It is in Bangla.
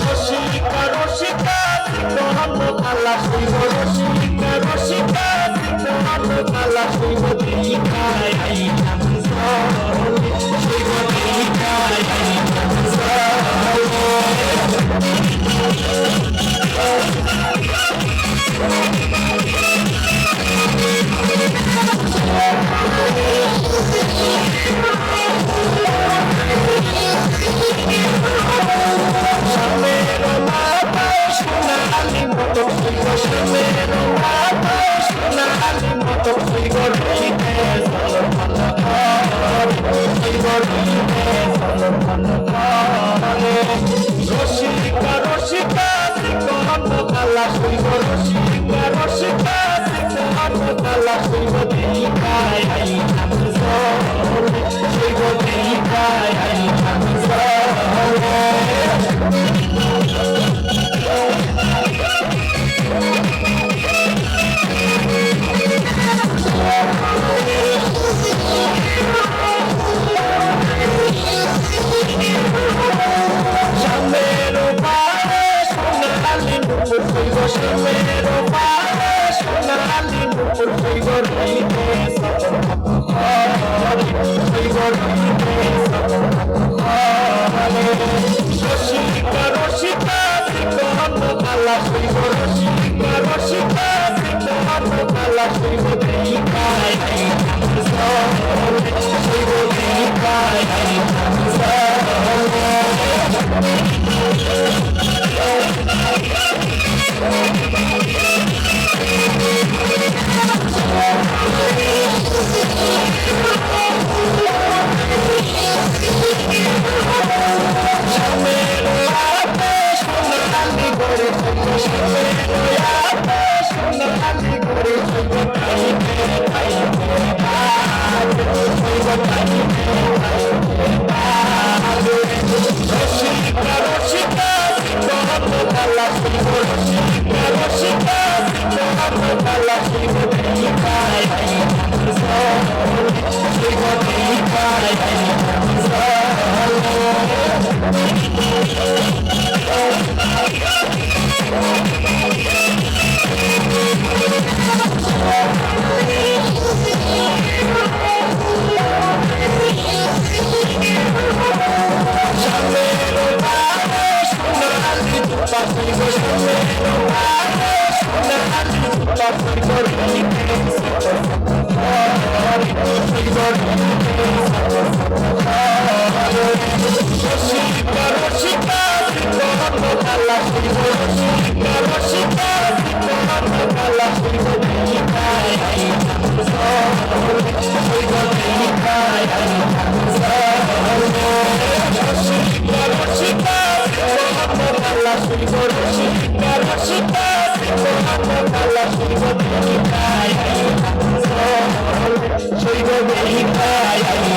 রসিকা রসিকা কালা শৈব রসিকা রসিকা কালা শৈব দেহিকায় আইলাম শৈব দেহিকায় রসিকা রসিকা কালা শৈব রসিকা রসিকা কালা শৈব দেহিকায় আইলাম শৈব দেহিকায় আইলাম রসিকা রসিকা কালা শৈব রসিকা রসিকা কালা শৈব দেহিকায় আইলাম শৈব দেহিকায় আইলাম শৈব দেহিকায়